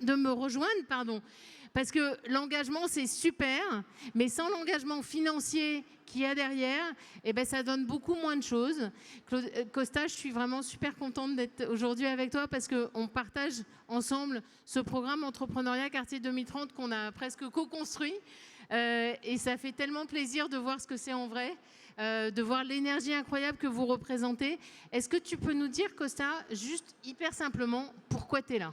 de me rejoindre, pardon. Parce que l'engagement, c'est super, mais sans l'engagement financier qu'il y a derrière, eh ben, ça donne beaucoup moins de choses. Costa, je suis vraiment super contente d'être aujourd'hui avec toi parce qu'on partage ensemble ce programme Entrepreneuriat Quartier 2030 qu'on a presque co-construit. Et ça fait tellement plaisir de voir ce que c'est en vrai, de voir l'énergie incroyable que vous représentez. Est-ce que tu peux nous dire, Costa, juste hyper simplement, pourquoi tu es là ?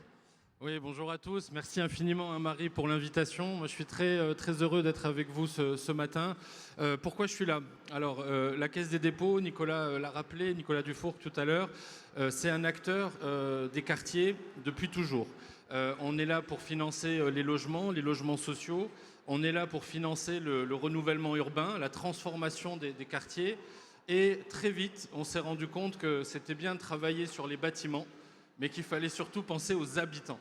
Oui, bonjour à tous. Merci infiniment à Marie pour l'invitation. Moi, je suis très heureux d'être avec vous ce matin. Pourquoi je suis là? Alors, la Caisse des dépôts, Nicolas l'a rappelé, Nicolas Dufourcq tout à l'heure, c'est un acteur des quartiers depuis toujours. On est là pour financer les logements sociaux. On est là pour financer le renouvellement urbain, la transformation des quartiers. Et très vite, on s'est rendu compte que c'était bien de travailler sur les bâtiments, mais qu'il fallait surtout penser aux habitants.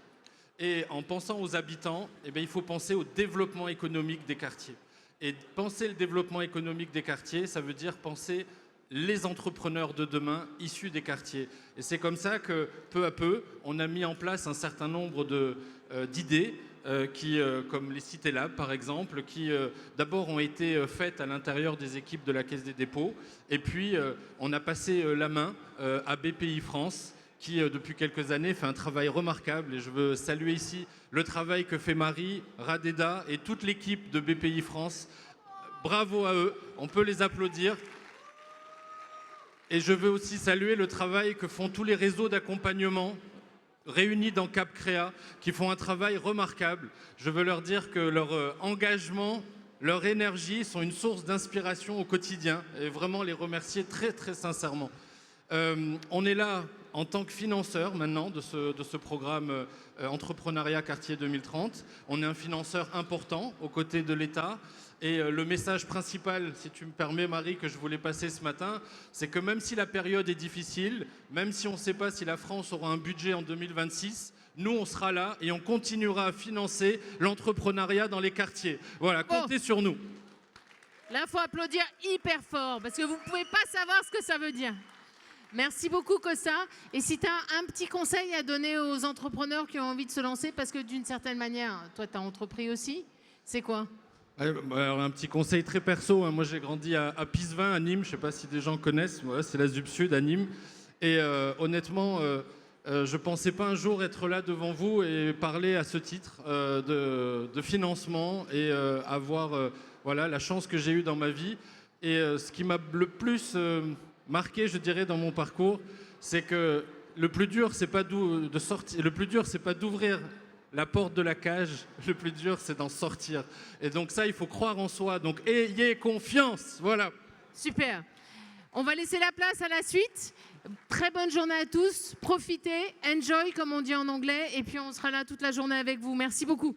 Et en pensant aux habitants, eh bien, il faut penser au développement économique des quartiers. Et penser le développement économique des quartiers, ça veut dire penser les entrepreneurs de demain issus des quartiers. Et c'est comme ça que, peu à peu, on a mis en place un certain nombre d'idées, comme les Cités Labs, par exemple, qui d'abord ont été faites à l'intérieur des équipes de la Caisse des dépôts. Et puis, on a passé la main à BPI France, qui, depuis quelques années, fait un travail remarquable. Et je veux saluer ici le travail que fait Marie, Radeda et toute l'équipe de BPI France. Bravo à eux, on peut les applaudir. Et je veux aussi saluer le travail que font tous les réseaux d'accompagnement réunis dans Cap Créa, qui font un travail remarquable. Je veux leur dire que leur engagement, leur énergie sont une source d'inspiration au quotidien. Et vraiment les remercier très, très sincèrement. On est là en tant que financeur maintenant de ce programme Entrepreneuriat Quartier 2030. On est un financeur important aux côtés de l'État. Et le message principal, si tu me permets Marie, que je voulais passer ce matin, c'est que même si la période est difficile, même si on ne sait pas si la France aura un budget en 2026, nous on sera là et on continuera à financer l'entrepreneuriat dans les quartiers. Voilà, comptez sur nous. Là, il faut applaudir hyper fort parce que vous ne pouvez pas savoir ce que ça veut dire. Merci beaucoup, Costa. Et si tu as un petit conseil à donner aux entrepreneurs qui ont envie de se lancer, parce que d'une certaine manière, toi, tu as entrepris aussi, c'est quoi? Alors, un petit conseil très perso. Moi, j'ai grandi à Pisevin, à Nîmes. Je ne sais pas si des gens connaissent. Voilà, c'est la ZUP Sud à Nîmes. Et honnêtement, je ne pensais pas un jour être là devant vous et parler à ce titre de financement et avoir voilà, la chance que j'ai eue dans ma vie. Et ce qui m'a le plus marqué, je dirais, dans mon parcours, c'est que le plus dur, c'est pas de sortir. Le plus dur, c'est pas d'ouvrir la porte de la cage. Le plus dur, c'est d'en sortir. Et donc ça, il faut croire en soi. Donc ayez confiance. Voilà. Super. On va laisser la place à la suite. Très bonne journée à tous. Profitez, enjoy, comme on dit en anglais. Et puis on sera là toute la journée avec vous. Merci beaucoup.